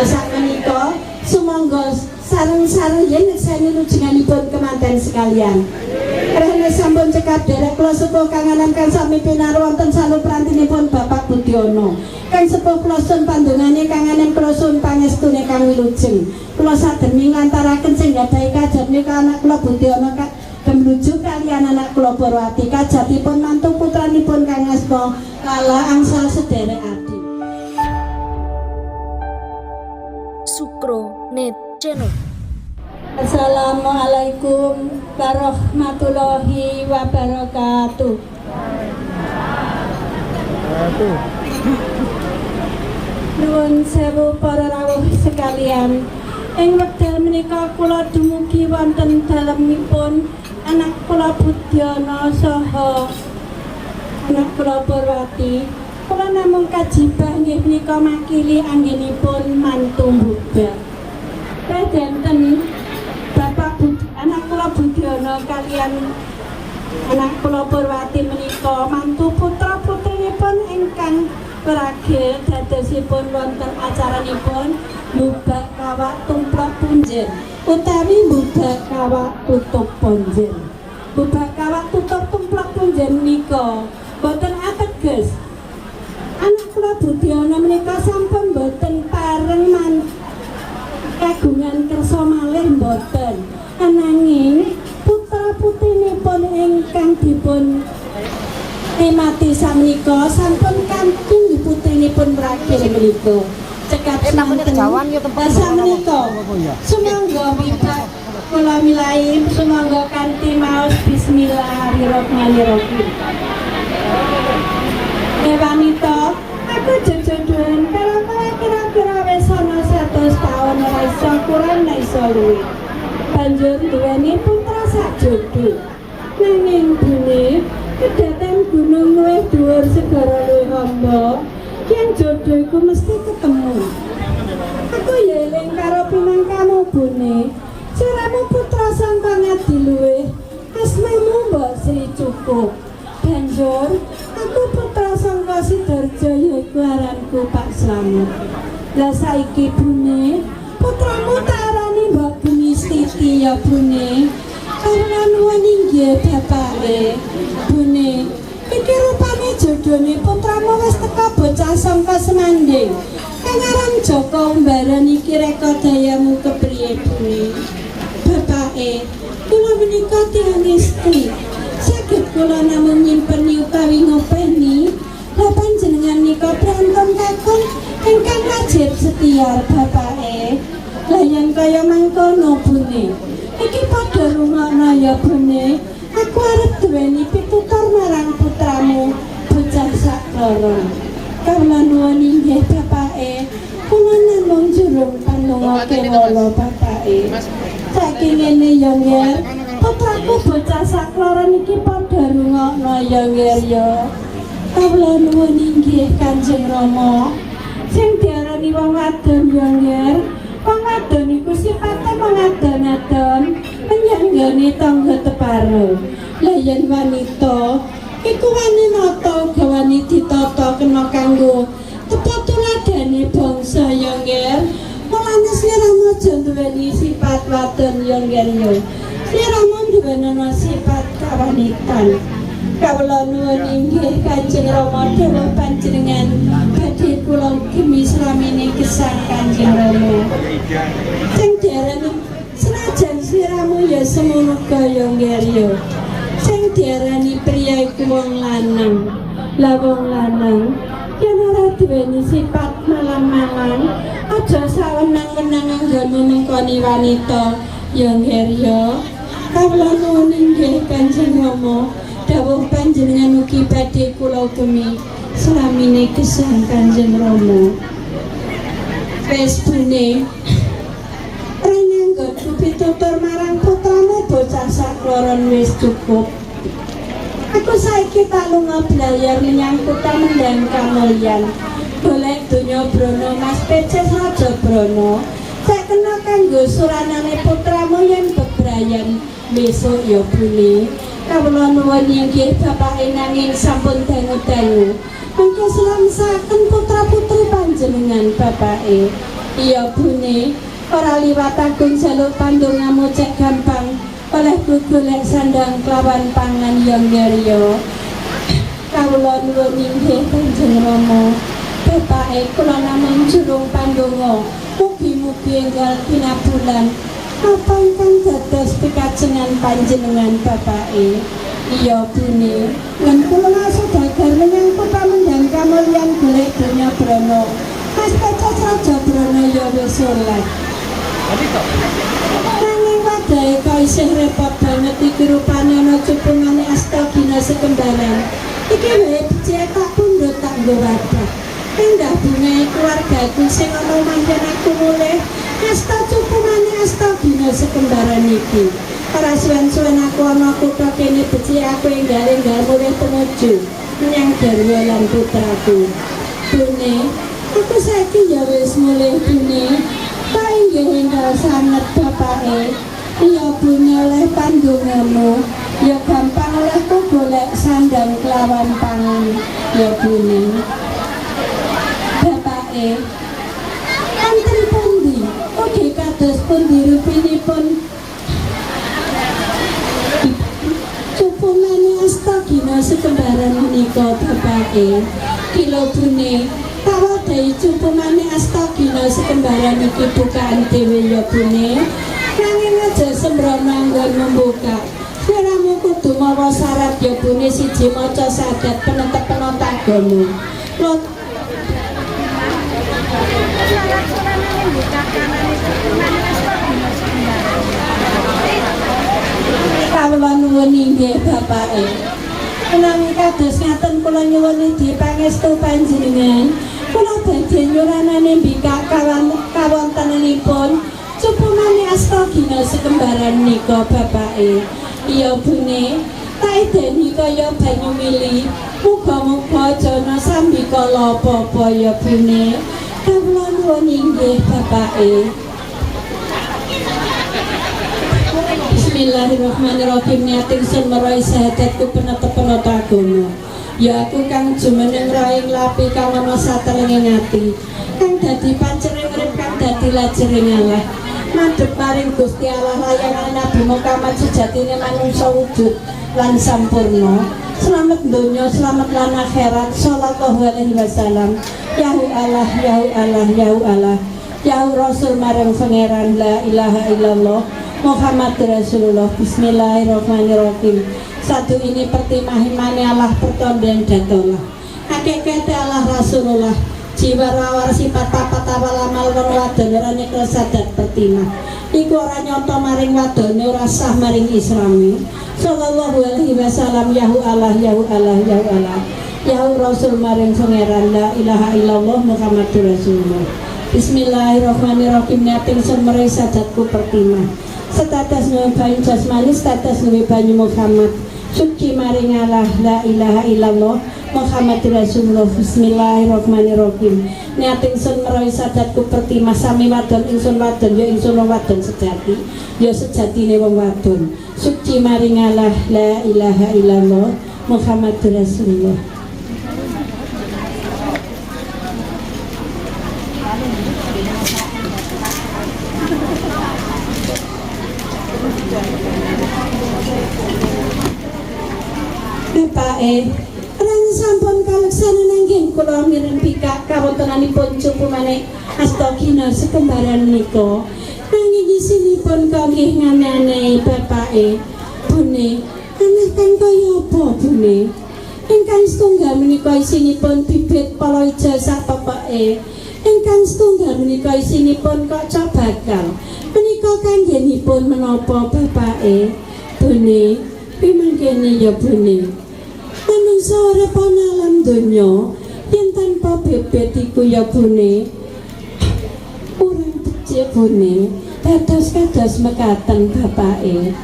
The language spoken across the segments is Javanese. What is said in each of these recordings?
Sakmenika sumangga sareng-sareng yen nekseni rujenganipun kemanten sekalian. Rene sampun cekap derek kula sepuh kanganan kang sami pinar wonten saluprantinipun Bapak Budiono. Kang sepuh kula sun pandongane kanganan kula sun pangestune kang wilujeng. Kula sadèrèng ngantaraken sing gadhahi kajat nika anak kula Budiono Gemluju kaliyan anak kula Purwati kajatipun mantu putranipun Kang Asma Lala angsal sedherek adi. Sukro Net Channel. Assalamualaikum warahmatullahi wabarakatuh. Nuwun sewu para rawuh sekalian. Ing wekdal menika kula dumugi wonten dalemipun anak kula Budiono saha anak kula Purwati. Kula namung kajibah nggih menika makili anggenipun mantu mbubak. Kadenten anak kula Budiono kalian anak kula Purwati menika mantu putra-putrinipun ingkang pragil dadosipun wonten acaranipun mbubak kawak tumplak punjen utawi mbubak kawak tutup punjen. Mbubak kawak tutup tumplak punjen menika boten ateges anak kula Budiono menika sampun boten pareng kagungan kersa malih boten. Ananging putra-putrinipun ingkang dipun nikmati samenika sampun kanthi putrinipun pragil menika. Cekap semanten samenika sumangga wibak kula milai sumangga kanthi maos bismillahirrahmanirrahim. Wanita aku jodohan karo kowe kira-kira wis ana 100 taun ora iso kurang nek iso luwih. Banjur duweni putra sak jodoh. Nanging bune kedaten gunung luwih dhuwur segara luwih amba, yen jodoh iku mesti ketemu. Aku ya eling karo pinangkamu bune. Siramu putra sangka ngadi luwih, asmamu Mbok Sri cukup. Banjur aku putra sangka Sidarjo yaiku aranku Pak Slamet. Lah saiki bune putramu tak arani Mbok Titi ya bune. Karena nuwun inggih bapake. Bune, iki rupane jodhone putramu wis teka bocah sangka Semanding. Kang aran Joko Umbaran iki reka dayamu kepriye bune? Bapake, kula menika tiyang istri. Saged kula namung nyimpen utawi ngopeni lha panjenengan nika prantun kakung ingkang rajin setia bapake. Lah yen kaya mangkono bune, iki padha rungokno ya bune. Aku arep duweni pitutur marang putramu bocah sakloron. Kawula nuwun inggih bapake, kula namung jurung panonga kewala bapake. Saiki ngene ya nggih, putraku bocah sakloron iki padha rungokno ya nggih ya. Kawula nuwun inggih Kanjeng Rama. Sing diarani wong wadon ya nggih. Wong wadon iku sipate mengadon-adon menyanggani tangga teparo. Lah yen wanita iku wani nata uga wani ditata kena kanggo tepat tuladhane bangsa ya nggih. Mulane sliramu aja duweni sifat wadon ya nggih. Sliramu duweni sifat kawanitan. Kawula nuwun inggih Kanjeng Rama dawuh panjenengan badhe kula gemi sramine gesang Kanjeng Rama. Sing diarani senajan sliramu ya semono kaya nggih. Sing diarani priya iku wong lanang. Lah wong lanang yen ora duweni sifat malang-malang, aja sawenang-wenang anggonmu mengkoni wanita ya nggih. Kawula nuwun inggih Kanjeng Rama. Dawuh panjenengan ugi badhe kula gemi sramine gesang Kanjeng Rama. Wis bune rene nggo pitutur marang putramu bocah sakloron wis cukup. Aku saiki tak lunga blayar menyang kutha Mendang Kamulyan. Golek donya Brana Mas Peces Raja Brana. Sak kena kanggo suranane putramu yen bebrayan besok ya bune. Kawula nuwun inggih bapake nanging sampun dangu-dangu. Mengko selamsaken putra-putri panjenengan bapake. Iya Bune, ora liwat aku njaluk pandongamu cek gampang. Olehku golek sandang kelawan pangan yang nyarya. Kawula nuwun inggih Kanjeng Rama. Bapake kula namung jurung pandonga. Mugi-mugi enggal pinabulan apa ingkang dados pikajengan panjenengan Bapake. Iya Bune, lan kula sedagar menyang pamendang kamulyan golek donya brana. Mas Pecos Raja Brana ya wis oleh. Nanging wadahe kok isih repot banget iki rupane ana cupungane Astagina sekembaran. Iki wae becik tak pundhut tak nggo wadah. Endah bungae keluargaku sing ana manjen aku mulih asta cupungane Astagina sekembaran iki. Ora suwen-suwen aku ana kutha kene becik aku enggal-enggal mulih tumuju menyang garwa lan putraku. Bune, aku saiki ya wis mulih Bune. Tak inggih enggal sanget Bapake. Iya Bune oleh pandongamu. Ya gampang olehku golek sandang kelawan pangan. Ya Bune. Bapake. Wonten pundi? Ugi kados pundi rupinipun cupungane Astagina sekembaran menika Bapake. Kilo Bune, tawadai cupungane Astagina sekembaran iki bukaan dhewe ya Bune. Nanging aja sembrono anggon membuka. Siramu kudu mawa syarat ya Bune, siji maca sadat penetep-penot agama. Kawula nuwun inggih Bapake. Menawi kados ngaten kula nyuwun dipangestu panjenengan. Kula badhe nyuranane mbikak kawontenanipun cupungane Astagina sekembaran nika Bapake. Iya Bune, tak ideni kaya banyu mili. Muga-muga aja ana sambikala apa-apa ya Bune. Kawula nuwun inggih Bapake. Bismillahirrahmanirrahim. Niating sun merai sahadatku penetep-penot agama. Ya aku kang jumeneng raing lapi kang ana saterenging ati. Kang dadi pancering urip kang dadi lajeng Allah. Madhep maring Gusti Allah layangan Nabi Muhammad sejatine manungsa wujud lan sampurna. Selamat donya, selamat lan akhirat. Shallallahu alaihi wasallam. Yahu Allah, yahu Allah, yahu Allah. Yahu Rasul marang pangeran la ilaha illallah. Muhammad Rasulullah. Bismillahirrahmanirrahim. Satu ini pertimahimane Allah pertondeng datolah. Hakikate Allah Rasulullah. Jiwa rawar sifat papat awal amal wan wadon ora nyekel sadat pertimah. Iku ora nyata maring wadone ora sah maring islami. Sallallahu alaihi wasallam. Yahu Allah, yahu Allah, yahu Allah. Yahu Rasul maring pangeran la ilaha illallah Muhammad Rasulullah. Bismillahirrahmanirrahim. Niating semere sadatku pertimah. Setatas nuwe banyu jasmani, setatas nuwe banyu Muhammad. Suci maring Allah la ilaha illallah Muhammad Rasulullah. Bismillahirrahmanirrahim. Niating sun merai sadatku pertimah sami wadon ingsun wadon ya ingsun wadon sejati ya sejatine wong wadon. Suci maring Allah la ilaha illallah Muhammad Rasulullah. Bapake, ran sampun kaleksanan nggih kula miring pikak kawontenanipun cupungane Astagina sekembaran nika. Nanging isinipun kanggih nganane Bapake. Bune, aneh kang kaya apa Bune? Ingkang setunggal menika isinipun bibit pala ijo sak pepeke. Ingkang setunggal menika isinipun kaca bakal. Menika kanggenipun menapa Bapake? Bune, pimangkene ya Bune. Manungsa urip ana alam donya yen tanpa bebet iku ya Bune. Urang becik Bune, kados mekaten Bapake.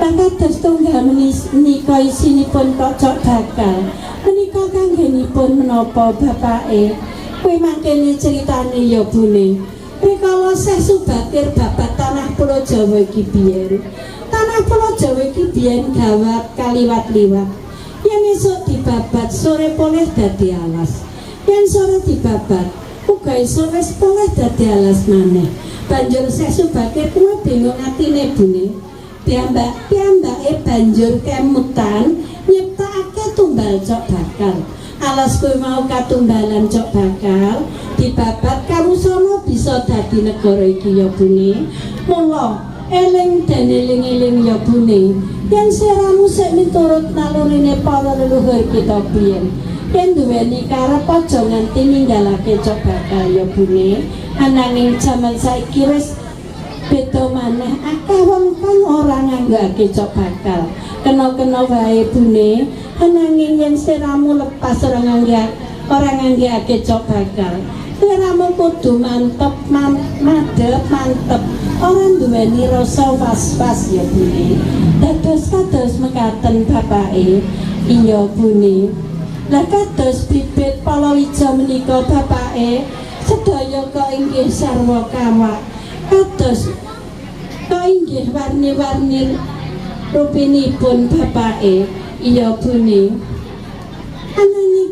Kados tunggal menika isinipun kocok bakal. Menika kanggenipun menapa Bapake? Kowe mangkene critane ya Bune. Rikala Syekh Subatir babat tanah Pulo Jawa iki biyen. Tanah Pulo Jawa iki biyen gawat kaliwat-liwat. Yen esuk dibabat sore poleh dadi alas. Yen sore dibabat uga iso wis poleh dadi alas maneh. Banjur Sesu Bakir kuwi bingung atine bune. Piyambake banjur kemutan nyiptakake tumbal cok bakal. Alas kuwi mau katumbalan cok bakal dibabat kawusana bisa dadi negara iki ya bune. Mula eling dan eling-eling ya bune, yen siramu sik miturut nalurine para leluhur kita biyen. Yen duweni karep aja nganti ninggalake cok bakal ya bune. Ananging jaman saiki wis beda maneh, akeh wong kang ora nganggake cok bakal. Kena-kena wae bune, ananging yen siramu lepas ora nganggake cok bakal. Siramu kudu mantep, madhep, mantep. Ora duweni rasa was-was ya bune. Dados kados mekaten bapake. Iya bune. Lah kados bibit palawija menika bapake, sedaya kok inggih sarwa kawak. Kados kok inggih warni-warni rupinipun bapake. Iya bune. Ananging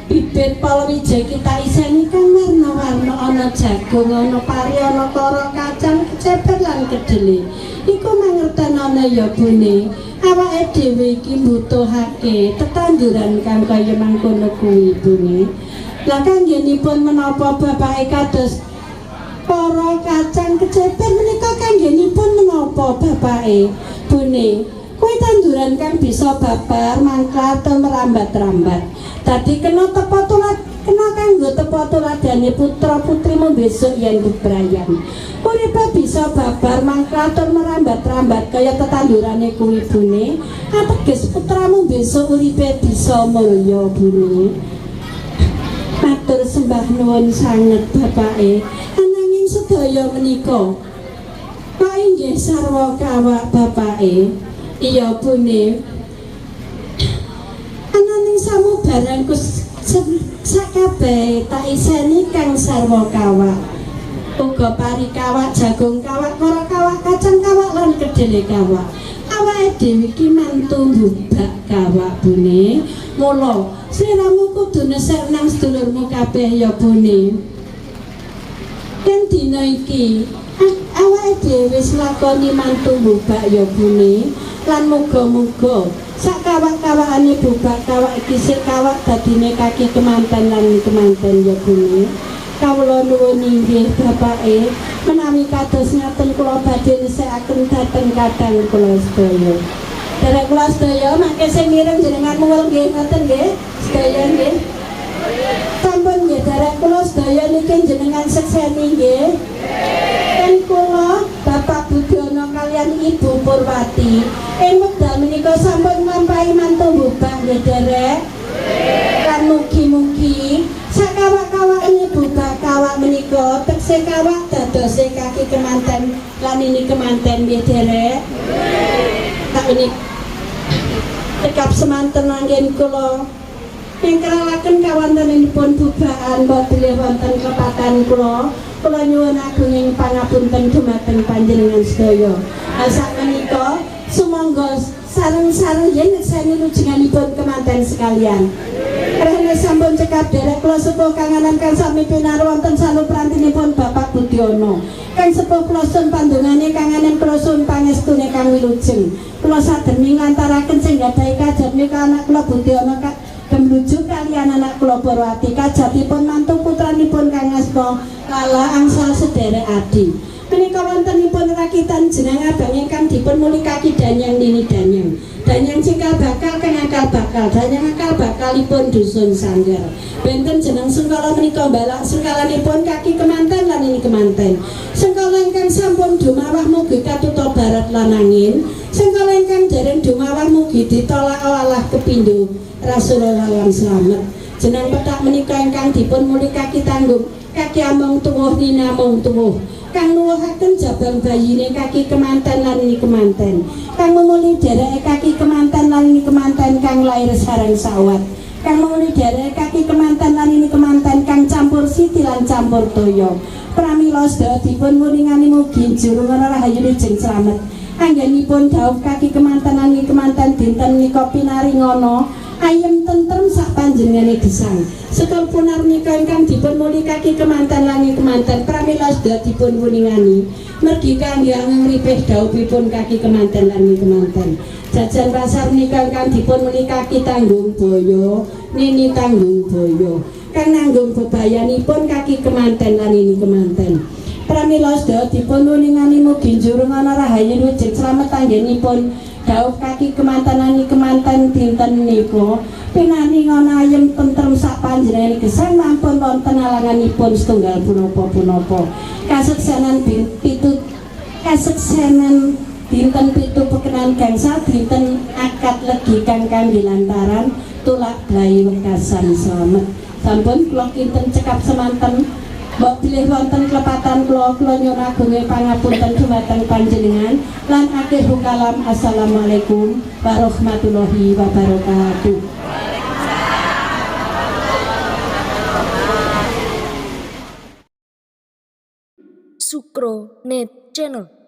bibit palawija kita iseni kang warna-warna, ana jagung, ana pari, ana kara, kacang, kecebet lan kedhelé. Iku mangertenane ya bune. Awake dhewe iki mbutuhake tetanduran kang kaya mangkono kuwi bune. Lah kanggenipun menapa bapake kados para kacang kecebet menika kanggenipun menapa bapake bune? Kuwi tanduran kang bisa babar, mangklat, merambat-rambat. Dadi kena kanggo tepa tuladane putra putrimu besok yen bebrayan. Uripe bisa babar, mangklat, merambat-rambat kaya tetandurane kuwi bune. Ateges putramu besok uripe bisa mulya bune. Matur sembah nuwun sanget bapake. Ananging sedaya menika kok inggih sarwa kawak bapake. Iya bune. Ananging samubarangku sakabeh tak iseni kang sarwa kawak. Uga pari kawak, jagung kawak, kara kawak, kacang kawak lan kedhelé kawak. Awake dhewe iki mantu mbubak kawak bune. Mula sliramu kudu nesek nang sedulurmu kabeh ya bune. Yen dina iki awake dhewe wis lakoni mantu mbubak ya bune. Lan muga-muga sak kawak-kawakane bubak kawak iki sik kawak dadine kaki kemanten lan kemanten ya bune. Kawula nuwun inggih bapake, menawi kados ngaten kula badhe nesekaken dhateng kadang kula sedaya. Derek kula sedaya mangke sing mireng jenengan muwel nggih ngoten nggih sedaya nggih. Sampun nggih derek kula sedaya niki jenengan sekseni nggih. Kan kula Bapak Budiono kalian Ibu Purwati ing wekdal menika sampun nglampahi mantu mbubak nggih derek. Lan mugi-mugi sakawak-kawakne bubak kawak menika tekse kawak dadose kaki kemanten lan ini kemanten nggih derek. Tak ini tekap semanten anggen kula ingkaraken kawontenanipun bubakan bodile wonten kepatan kula. Kula nyuwun agunging pangapunten dumateng panjenengan sedaya. Sak menika sumangga sareng-sareng yen nekseni lujenganipun kemanten sekalian. Rene sampun cekap derek kula sepuh kanganan kang sami pinar wonten saluprantinipun Bapak Budiono. Kang sepuh kula sun pandongane kanganan kula sun pangestune kang wilujeng. Kula sadèrèng ngantaraken sing gadhahi kajat menika anak kula Budiono Gemluju kalian anak kula Purwati kajatipun mantu putranipun Kang Asma Lala angsal sederek adi. Menika wontenipun rakitan jeneng abang ingkang dipun mulikaki Danyang Nini Danyang. Danyang cikal bakal kang akal bakal, Danyang akal bakalipun dusun Sanggar. Benten jeneng sengkala menika balak sengkalanipun kaki kemanten lan ini kemanten. Sengkala ingkang sampun dumawah mugi katuta barat lan angin. Sengkala ingkang dereng dumawah mugi ditolak Allah kepindho Rasulullah lan slamet. Jeneng petak menika ingkang dipun mulikaki tanggung kaki among tuwuh ninamung tuwuh. Kang nuwuhaken jabang bayine kaki kemanten lan ini kemanten. Kang memuli dereke kaki kemanten lan ini kemanten kang lair sareng sawat. Kang memuli dereke kaki kemanten lan ini kemanten kang campur siti lan campur toya. Pramila sedaya dipun mulingani mugi juru rahayu jeng slamet. Anggenipun dawuh kaki kemanten lan ini kemanten dinten nika pinaringono ayem tentrem sak panjenengane gesang. Sekul punarmika ingkang dipun mulikake kemanten langi kemanten pramila sedaya dipun wuningani mergi kangge ngripih dawuhipun kaki kemanten langi kemanten. Jajan pasar nika ingkang dipun mulikake tanggung boyo nini tanggung boyo kang nanggung bebayanipun kaki kemanten lan nini kemanten. Pramila sedaya dipun wuningani mugi njurung ana rahayu wijik slamet anggenipun dawuh kaki kemanten lan kemanten dinten niku pinani ngono ayem tentrem sak panjenengan gesang mampun wonten alanganipun setunggal punapa-punapa kaseksanan dinten pitu pekenan gangsal dinten akad legi kang kangge lantaran tulak blayi wekasan slamet. Sampun kula kinten cekap semanten mbok bilih wonten klepatan kula nyuwun agunge pangapunten dhumateng panjenengan lan akhir kalam assalamualaikum warahmatullahi wabarakatuh. Sukro Net Channel.